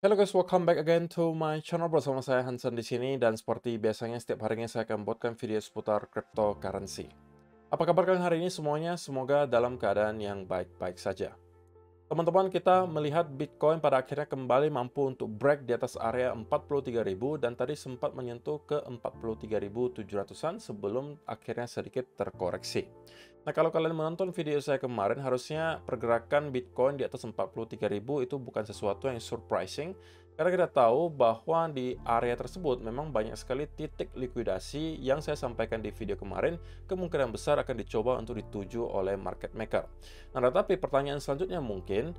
Hello guys, welcome back again to my channel. Bersama saya Hansen di sini, dan seperti biasanya setiap harinya saya akan buatkan video seputar cryptocurrency. Apa kabar kalian hari ini semuanya? Semoga dalam keadaan yang baik-baik saja. Teman-teman, kita melihat Bitcoin pada akhirnya kembali mampu untuk break di atas area 43.000 dan tadi sempat menyentuh ke 43.700-an sebelum akhirnya sedikit terkoreksi. Nah, kalau kalian menonton video saya kemarin, harusnya pergerakan Bitcoin di atas 43.000 itu bukan sesuatu yang surprising, karena kita tahu bahwa di area tersebut memang banyak sekali titik likuidasi yang saya sampaikan di video kemarin, kemungkinan besar akan dicoba untuk dituju oleh market maker. Nah, tetapi pertanyaan selanjutnya mungkin,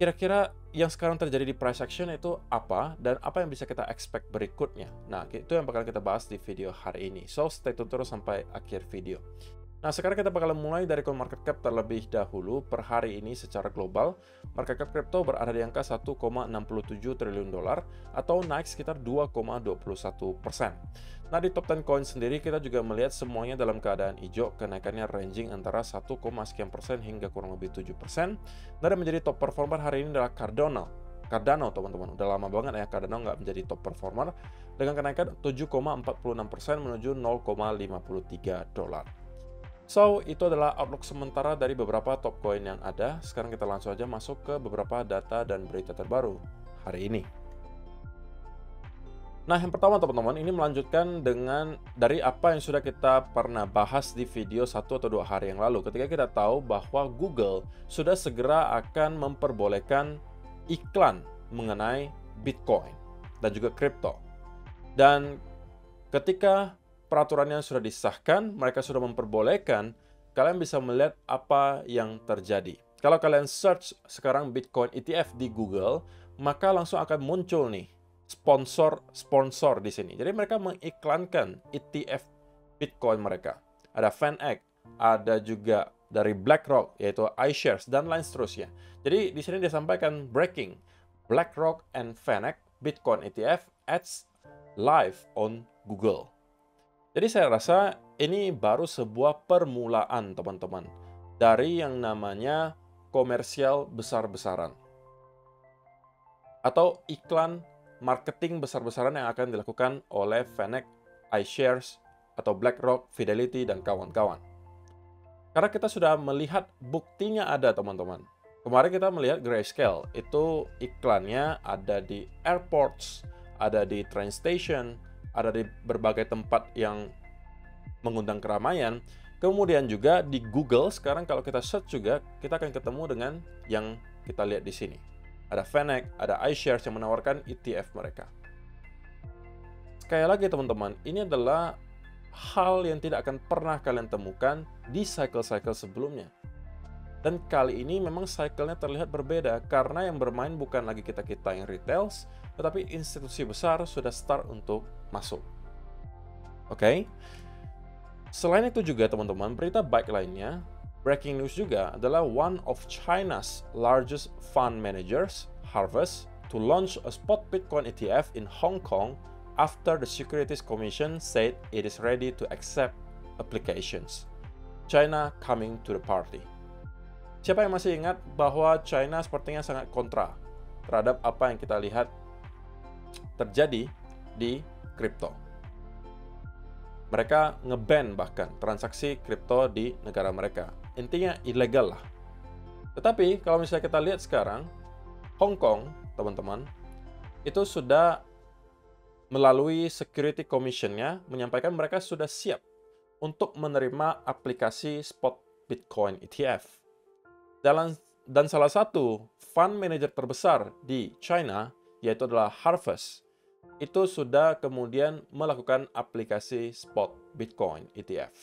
kira-kira yang sekarang terjadi di price action itu apa, dan apa yang bisa kita expect berikutnya? Nah, itu yang bakal kita bahas di video hari ini. So, stay tune terus sampai akhir video. Nah, sekarang kita bakal mulai dari CoinMarketCap terlebih dahulu. Per hari ini secara global, market cap kripto berada di angka 1,67 triliun dolar atau naik sekitar 2,21%. Nah, di top 10 coin sendiri kita juga melihat semuanya dalam keadaan hijau, kenaikannya ranging antara 1, sekian persen hingga kurang lebih 7%. Dan menjadi top performer hari ini adalah Cardano, teman-teman. Udah lama banget ya Cardano nggak menjadi top performer, dengan kenaikan 7,46% menuju 0,53 dolar. So, itu adalah outlook sementara dari beberapa top coin yang ada. Sekarang kita langsung aja masuk ke beberapa data dan berita terbaru hari ini. Nah, yang pertama teman-teman, ini melanjutkan dengan dari apa yang sudah kita pernah bahas di video 1 atau 2 hari yang lalu. Ketika kita tahu bahwa Google sudah segera akan memperbolehkan iklan mengenai Bitcoin dan juga kripto. Dan ketika peraturannya sudah disahkan, mereka sudah memperbolehkan, kalian bisa melihat apa yang terjadi. Kalau kalian search sekarang Bitcoin ETF di Google, maka langsung akan muncul nih sponsor di sini. Jadi mereka mengiklankan ETF Bitcoin mereka. Ada VanEck, ada juga dari BlackRock, yaitu iShares, dan lain seterusnya. Jadi di sini disampaikan breaking, BlackRock and VanEck Bitcoin ETF ads live on Google. Jadi saya rasa ini baru sebuah permulaan, teman-teman, dari yang namanya komersial besar-besaran atau iklan marketing besar-besaran yang akan dilakukan oleh VanEck, iShares, atau BlackRock, Fidelity, dan kawan-kawan. Karena kita sudah melihat buktinya ada, teman-teman. Kemarin kita melihat Grayscale, itu iklannya ada di airports, ada di train station, ada di berbagai tempat yang mengundang keramaian. Kemudian juga di Google, sekarang kalau kita search juga, kita akan ketemu dengan yang kita lihat di sini. Ada VanEck, ada iShares yang menawarkan ETF mereka. Sekali lagi teman-teman, ini adalah hal yang tidak akan pernah kalian temukan di cycle-cycle sebelumnya. Dan kali ini memang cycle-nya terlihat berbeda, karena yang bermain bukan lagi kita-kita yang retails, tetapi institusi besar sudah start untuk masuk. Oke? Selain itu juga teman-teman, berita baik lainnya, breaking news juga adalah one of China's largest fund managers, Harvest, to launch a spot Bitcoin ETF in Hong Kong after the Securities Commission said it is ready to accept applications. China coming to the party. Siapa yang masih ingat bahwa China sepertinya sangat kontra terhadap apa yang kita lihat terjadi di kripto. Mereka nge-ban bahkan transaksi kripto di negara mereka. Intinya ilegal lah. Tetapi kalau misalnya kita lihat sekarang, Hong Kong, teman-teman, itu sudah melalui Security Commission-nya menyampaikan mereka sudah siap untuk menerima aplikasi spot Bitcoin ETF. Dan salah satu fund manager terbesar di China, yaitu adalah Harvest, itu sudah kemudian melakukan aplikasi spot Bitcoin ETF.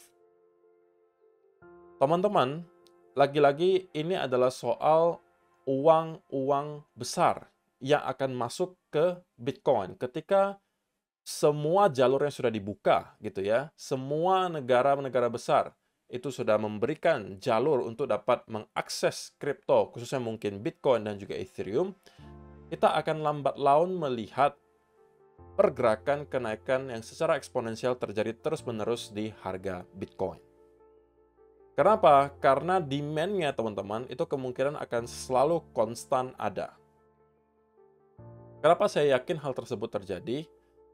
Teman-teman, lagi-lagi ini adalah soal uang besar yang akan masuk ke Bitcoin ketika semua jalurnya sudah dibuka gitu ya. Semua negara-negara besar itu sudah memberikan jalur untuk dapat mengakses kripto, khususnya mungkin Bitcoin dan juga Ethereum. Kita akan lambat laun melihat pergerakan kenaikan yang secara eksponensial terjadi terus-menerus di harga Bitcoin. Kenapa? Karena demand-nya, teman-teman, itu kemungkinan akan selalu konstan ada. Kenapa saya yakin hal tersebut terjadi?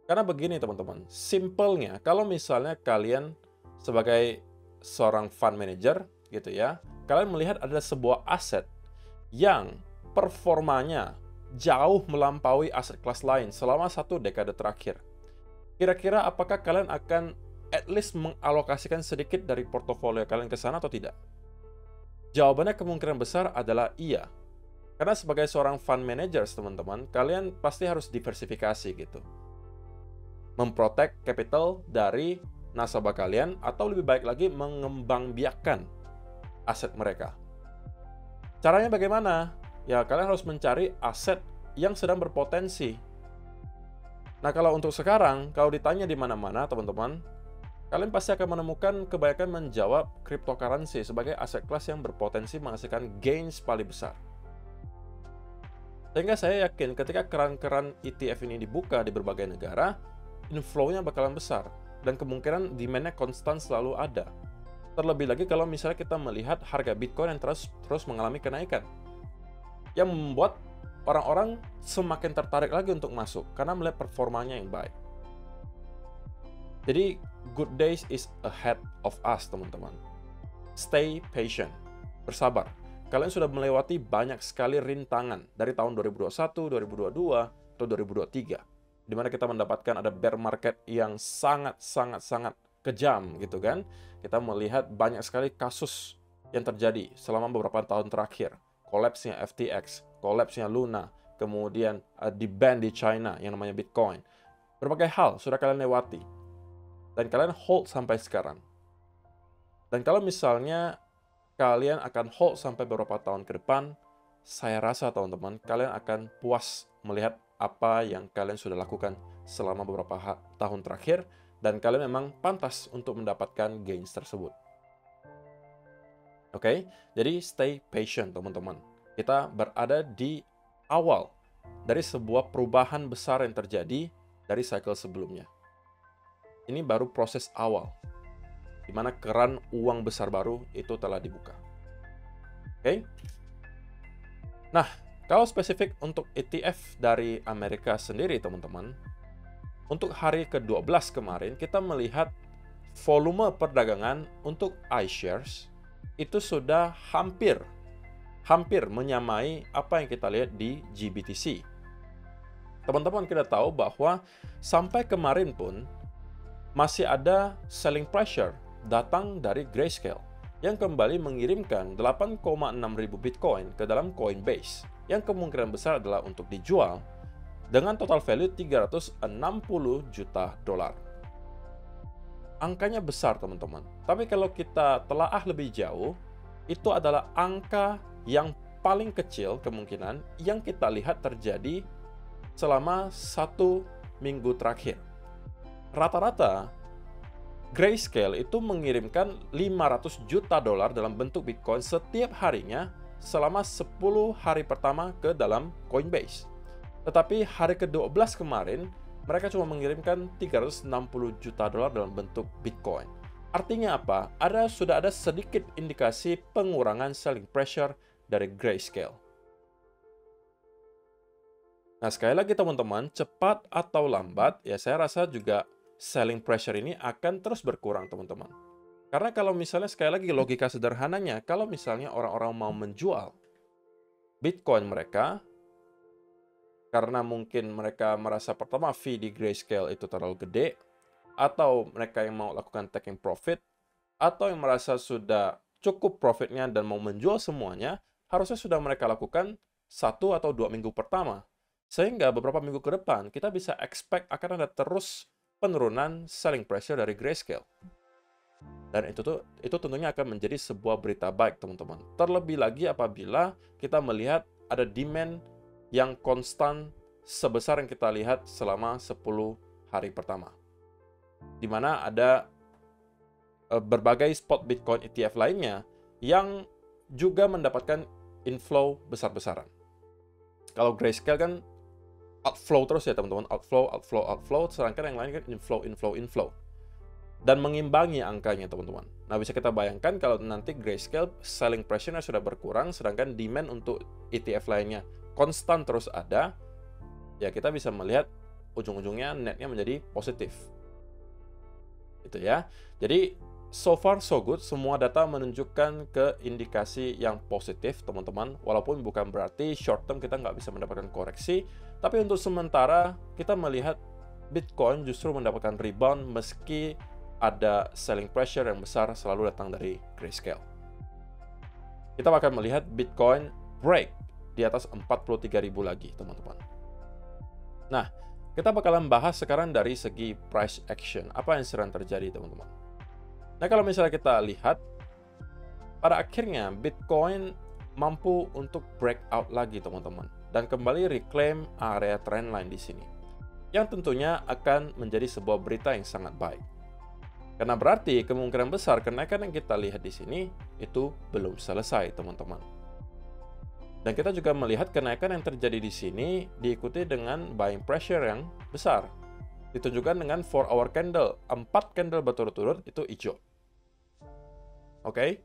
Karena begini teman-teman, simpelnya kalau misalnya kalian sebagai seorang fund manager gitu ya, kalian melihat ada sebuah aset yang performanya jauh melampaui aset kelas lain selama 1 dekade terakhir. Kira-kira apakah kalian akan at least mengalokasikan sedikit dari portofolio kalian ke sana atau tidak? Jawabannya kemungkinan besar adalah iya. Karena sebagai seorang fund manager, teman-teman, kalian pasti harus diversifikasi gitu. Memprotek capital dari nasabah kalian, atau lebih baik lagi mengembangbiakkan aset mereka. Caranya bagaimana? Ya, kalian harus mencari aset yang sedang berpotensi. Nah, kalau untuk sekarang, kalau ditanya di mana-mana, teman-teman, kalian pasti akan menemukan kebanyakan menjawab cryptocurrency sebagai aset kelas yang berpotensi menghasilkan gains paling besar. Sehingga saya yakin ketika keran-keran ETF ini dibuka di berbagai negara, inflow-nya bakalan besar, dan kemungkinan demand-nya konstan selalu ada. Terlebih lagi kalau misalnya kita melihat harga Bitcoin yang terus mengalami kenaikan, yang membuat orang-orang semakin tertarik lagi untuk masuk, karena melihat performanya yang baik. Jadi, good days is ahead of us, teman-teman. Stay patient, bersabar. Kalian sudah melewati banyak sekali rintangan dari tahun 2021, 2022, atau 2023. Di mana kita mendapatkan ada bear market yang sangat kejam gitu kan. Kita melihat banyak sekali kasus yang terjadi selama beberapa tahun terakhir. Kolapsnya FTX, kolapsnya Luna, kemudian di-ban di China yang namanya Bitcoin. Berbagai hal sudah kalian lewati. Dan kalian hold sampai sekarang. Dan kalau misalnya kalian akan hold sampai beberapa tahun ke depan, saya rasa teman-teman, kalian akan puas melihat apa yang kalian sudah lakukan selama beberapa tahun terakhir, dan kalian memang pantas untuk mendapatkan gains tersebut. Oke, jadi stay patient teman-teman. Kita berada di awal dari sebuah perubahan besar yang terjadi dari cycle sebelumnya. Ini baru proses awal, di mana keran uang besar baru itu telah dibuka. Oke? Nah, kalau spesifik untuk ETF dari Amerika sendiri, teman-teman, untuk hari ke-12 kemarin, kita melihat volume perdagangan untuk iShares itu sudah hampir menyamai apa yang kita lihat di GBTC. Teman-teman, kita tahu bahwa sampai kemarin pun masih ada selling pressure datang dari Grayscale yang kembali mengirimkan 8,6 ribu Bitcoin ke dalam Coinbase yang kemungkinan besar adalah untuk dijual dengan total value 360 juta dolar. Angkanya besar teman-teman, tapi kalau kita telaah lebih jauh, itu adalah angka yang paling kecil kemungkinan yang kita lihat terjadi selama 1 minggu terakhir. Rata-rata Grayscale itu mengirimkan 500 juta dolar dalam bentuk Bitcoin setiap harinya selama 10 hari pertama ke dalam Coinbase. Tetapi hari ke-12 kemarin, mereka cuma mengirimkan 360 juta dolar dalam bentuk Bitcoin. Artinya apa? Sudah ada sedikit indikasi pengurangan selling pressure dari Grayscale. Nah, sekali lagi teman-teman, cepat atau lambat, ya saya rasa juga selling pressure ini akan terus berkurang, teman-teman. Karena kalau misalnya, sekali lagi logika sederhananya, kalau misalnya orang-orang mau menjual Bitcoin mereka, karena mungkin mereka merasa pertama fee di Grayscale itu terlalu gede, atau mereka yang mau lakukan taking profit, atau yang merasa sudah cukup profitnya dan mau menjual semuanya, harusnya sudah mereka lakukan 1 atau 2 minggu pertama. Sehingga beberapa minggu ke depan, kita bisa expect akan ada terus penurunan selling pressure dari Grayscale. Dan itu tentunya akan menjadi sebuah berita baik, teman-teman. Terlebih lagi apabila kita melihat ada demand yang konstan sebesar yang kita lihat selama 10 hari pertama. Di mana ada berbagai spot Bitcoin ETF lainnya yang juga mendapatkan inflow besar-besaran. Kalau Grayscale kan outflow terus ya teman-teman, outflow, sedangkan yang lain kan inflow. Dan mengimbangi angkanya teman-teman. Nah, bisa kita bayangkan kalau nanti Grayscale selling pressure-nya sudah berkurang, sedangkan demand untuk ETF lainnya konstan terus ada, ya kita bisa melihat ujung-ujungnya netnya menjadi positif. Gitu ya. Jadi so far so good, semua data menunjukkan ke indikasi yang positif, teman-teman. Walaupun bukan berarti short term kita nggak bisa mendapatkan koreksi, tapi untuk sementara kita melihat Bitcoin justru mendapatkan rebound meski ada selling pressure yang besar selalu datang dari Grayscale. Kita akan melihat Bitcoin break di atas 43.000 lagi, teman-teman. Nah, kita bakalan bahas sekarang dari segi price action. Apa yang sedang terjadi, teman-teman? Nah, kalau misalnya kita lihat, pada akhirnya Bitcoin mampu untuk breakout lagi, teman-teman. Dan kembali reclaim area trendline di sini. Yang tentunya akan menjadi sebuah berita yang sangat baik. Karena berarti kemungkinan besar kenaikan yang kita lihat di sini itu belum selesai, teman-teman. Dan kita juga melihat kenaikan yang terjadi di sini diikuti dengan buying pressure yang besar. Ditunjukkan dengan 4-hour candle. 4 candle berturut-turut itu hijau. Oke?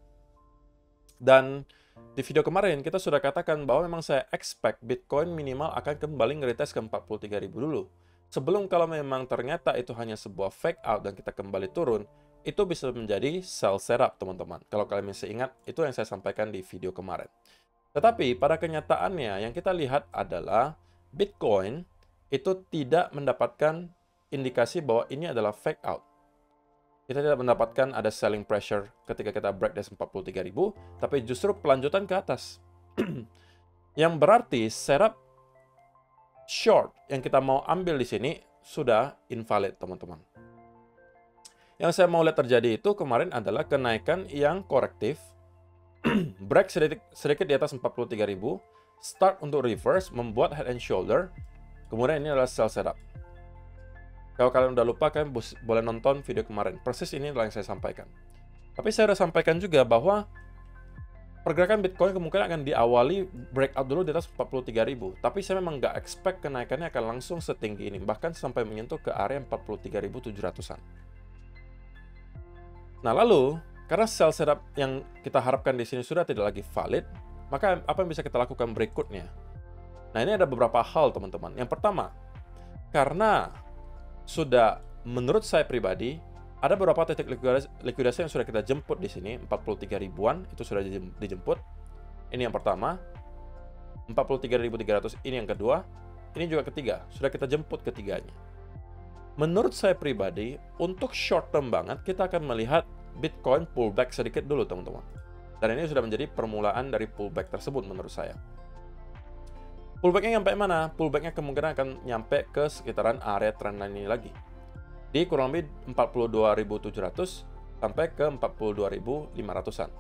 Dan di video kemarin kita sudah katakan bahwa memang saya expect Bitcoin minimal akan kembali nge-retest ke 43.000 dulu. Sebelum kalau memang ternyata itu hanya sebuah fake out dan kita kembali turun, itu bisa menjadi sell setup, teman-teman. Kalau kalian masih ingat, itu yang saya sampaikan di video kemarin. Tetapi pada kenyataannya yang kita lihat adalah Bitcoin itu tidak mendapatkan indikasi bahwa ini adalah fake out. Kita tidak mendapatkan ada selling pressure ketika kita break dari 43.000, tapi justru pelanjutan ke atas. Yang berarti setup short yang kita mau ambil di sini sudah invalid, teman-teman. Yang saya mau lihat terjadi itu kemarin adalah kenaikan yang korektif, break sedikit di atas 43.000, start untuk reverse, membuat head and shoulder, kemudian ini adalah sell setup. Kalau kalian udah lupa, kalian boleh nonton video kemarin. Persis ini adalah yang saya sampaikan. Tapi saya sudah sampaikan juga bahwa pergerakan Bitcoin kemungkinan akan diawali breakout dulu di atas 43.000. Tapi saya memang nggak expect kenaikannya akan langsung setinggi ini, bahkan sampai menyentuh ke area 43.700-an. Nah lalu, karena sell setup yang kita harapkan di sini sudah tidak lagi valid, maka apa yang bisa kita lakukan berikutnya? Nah, ini ada beberapa hal, teman-teman. Yang pertama, karena sudah menurut saya pribadi, ada beberapa titik likuidasi yang sudah kita jemput di sini, 43 ribuan, itu sudah dijemput. Ini yang pertama, 43.300 ini yang kedua, ini juga ketiga, sudah kita jemput ketiganya. Menurut saya pribadi, untuk short term banget, kita akan melihat Bitcoin pullback sedikit dulu, teman-teman. Dan ini sudah menjadi permulaan dari pullback tersebut menurut saya. Pullbacknya nyampe mana? Pullbacknya kemungkinan akan nyampe ke sekitaran area trendline ini lagi. Di kurang lebih 42.700 sampai ke 42.500-an.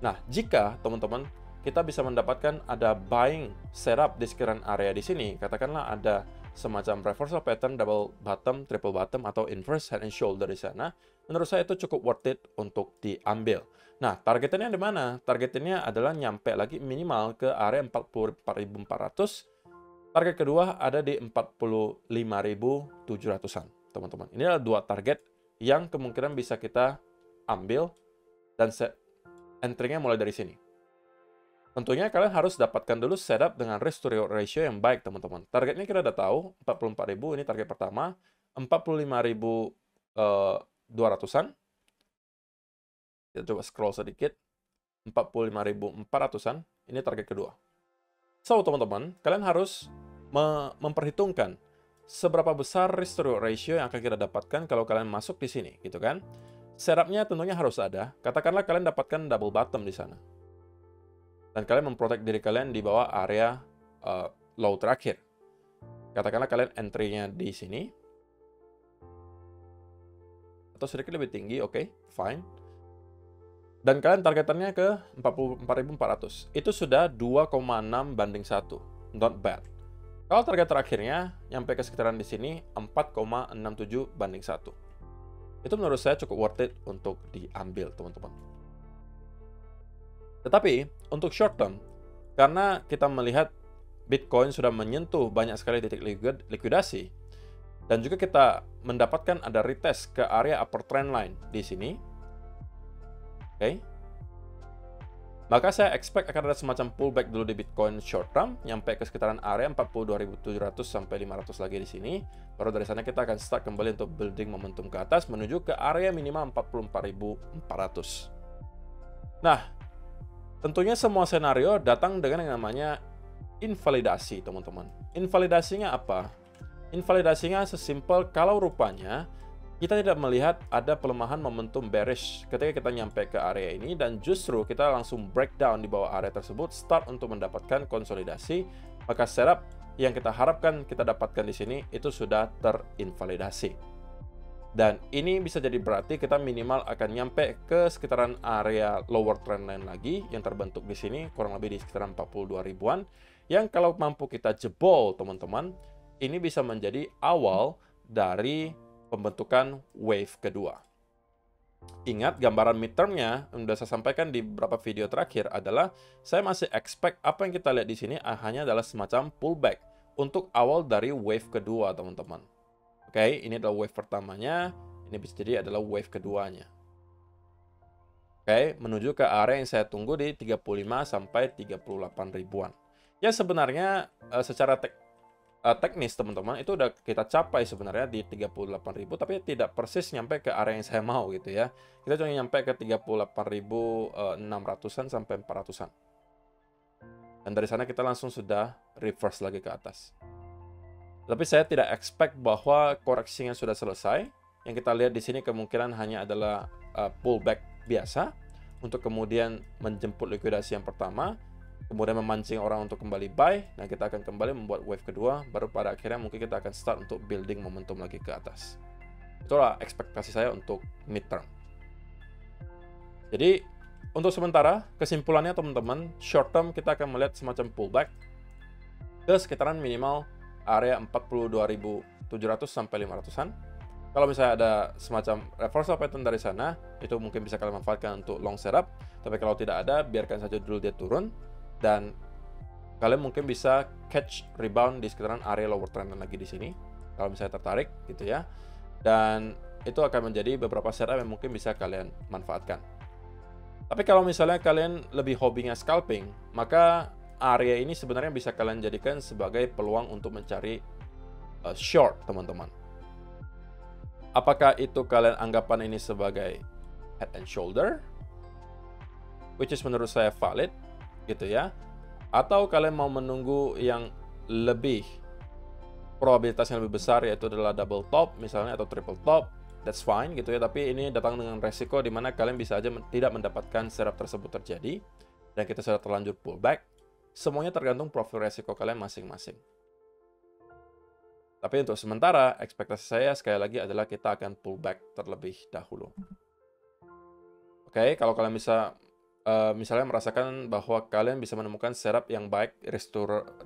Nah, jika teman-teman kita bisa mendapatkan ada buying setup di sekitaran area di sini, katakanlah ada semacam reversal pattern, double bottom, triple bottom, atau inverse head and shoulder di sana, menurut saya itu cukup worth it untuk diambil. Nah, targetnya di mana? Targetnya adalah nyampe lagi minimal ke area 44.400. Target kedua ada di 45.700-an, teman-teman. Ini adalah dua target yang kemungkinan bisa kita ambil dan entry-nya mulai dari sini. Tentunya kalian harus dapatkan dulu setup dengan risk to reward ratio yang baik, teman-teman. Targetnya kita udah tahu, 44.000 ini target pertama, 45.200-an. Kita coba scroll sedikit. 45.400-an, ini target kedua. So, teman-teman, kalian harus memperhitungkan seberapa besar risk to reward ratio yang akan kita dapatkan kalau kalian masuk di sini, gitu kan? Setupnya tentunya harus ada. Katakanlah kalian dapatkan double bottom di sana. Dan kalian memprotek diri kalian di bawah area low terakhir. Katakanlah kalian entry-nya di sini. Atau sedikit lebih tinggi, oke, fine. Dan kalian targetannya ke 44.400. Itu sudah 2,6 banding 1. Not bad. Kalau target terakhirnya, nyampe ke sekitaran di sini, 4,67 banding 1. Itu menurut saya cukup worth it untuk diambil, teman-teman. Tetapi, untuk short term, karena kita melihat Bitcoin sudah menyentuh banyak sekali titik likuidasi, dan juga kita mendapatkan ada retest ke area upper trend line di sini. Oke. Maka saya expect akan ada semacam pullback dulu di Bitcoin short term, nyampe ke sekitaran area 42.700 sampai 500 lagi di sini. Baru dari sana kita akan start kembali untuk building momentum ke atas menuju ke area minimal 44.400. Nah, tentunya semua skenario datang dengan yang namanya invalidasi, teman-teman. Invalidasinya apa? Invalidasinya sesimpel kalau rupanya kita tidak melihat ada pelemahan momentum bearish ketika kita nyampe ke area ini, dan justru kita langsung breakdown di bawah area tersebut, start untuk mendapatkan konsolidasi, maka setup yang kita harapkan kita dapatkan di sini itu sudah terinvalidasi. Dan ini bisa jadi berarti kita minimal akan nyampe ke sekitaran area lower trendline lagi yang terbentuk di sini, kurang lebih di sekitaran 42 ribuan, yang kalau mampu kita jebol, teman-teman, ini bisa menjadi awal dari pembentukan wave kedua. Ingat, gambaran midterm-nya yang sudah saya sampaikan di beberapa video terakhir adalah saya masih expect apa yang kita lihat di sini hanya adalah semacam pullback untuk awal dari wave kedua, teman-teman. Oke, ini adalah wave pertamanya, ini bisa jadi adalah wave keduanya. Oke, menuju ke area yang saya tunggu di 35 sampai 38 ribuan. Ya sebenarnya secara teknis, teman-teman, itu udah kita capai sebenarnya di 38.000, tapi tidak persis nyampe ke area yang saya mau gitu ya. Kita cuma nyampe ke 38.600-an sampai 400-an. Dan dari sana kita langsung sudah reverse lagi ke atas. Tapi saya tidak expect bahwa koreksinya sudah selesai. Yang kita lihat di sini kemungkinan hanya adalah pullback biasa untuk kemudian menjemput likuidasi yang pertama, kemudian memancing orang untuk kembali buy, dan kita akan kembali membuat wave kedua, baru pada akhirnya mungkin kita akan start untuk building momentum lagi ke atas. Itulah ekspektasi saya untuk midterm. Jadi, untuk sementara, kesimpulannya teman-teman, short term kita akan melihat semacam pullback ke sekitaran minimal area 42.700 sampai 500-an. Kalau misalnya ada semacam reversal pattern dari sana, itu mungkin bisa kalian manfaatkan untuk long setup, tapi kalau tidak ada, biarkan saja dulu dia turun, dan kalian mungkin bisa catch rebound di sekitaran area lower trend lagi di sini kalau misalnya tertarik gitu ya, dan itu akan menjadi beberapa setup yang mungkin bisa kalian manfaatkan. Tapi kalau misalnya kalian lebih hobinya scalping, maka area ini sebenarnya bisa kalian jadikan sebagai peluang untuk mencari short, teman-teman. Apakah itu kalian anggapan ini sebagai head and shoulder, which is menurut saya valid gitu ya, atau kalian mau menunggu yang lebih probabilitasnya lebih besar, yaitu adalah double top misalnya atau triple top, that's fine gitu ya, tapi ini datang dengan resiko di mana kalian bisa aja tidak mendapatkan setup tersebut terjadi dan kita sudah terlanjur pullback. Semuanya tergantung profil resiko kalian masing-masing. Tapi untuk sementara, ekspektasi saya sekali lagi adalah kita akan pullback terlebih dahulu. Oke, kalau kalian bisa misalnya merasakan bahwa kalian bisa menemukan setup yang baik,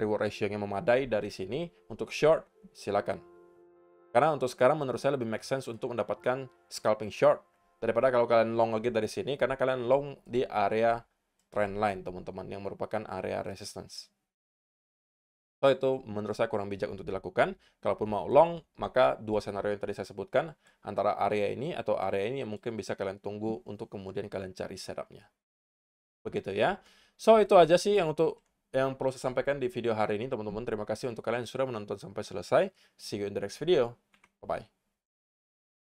reward ratio yang memadai dari sini untuk short, silakan. Karena untuk sekarang menurut saya lebih make sense untuk mendapatkan scalping short daripada kalau kalian long lagi dari sini, karena kalian long di area trendline, teman-teman, yang merupakan area resistance. So, itu menurut saya kurang bijak untuk dilakukan. Kalaupun mau long, maka dua skenario yang tadi saya sebutkan, antara area ini atau area ini yang mungkin bisa kalian tunggu untuk kemudian kalian cari setupnya. Begitu ya. So, itu aja sih yang perlu saya sampaikan di video hari ini, teman-teman. Terima kasih untuk kalian yang sudah menonton sampai selesai. See you in the next video. Bye-bye.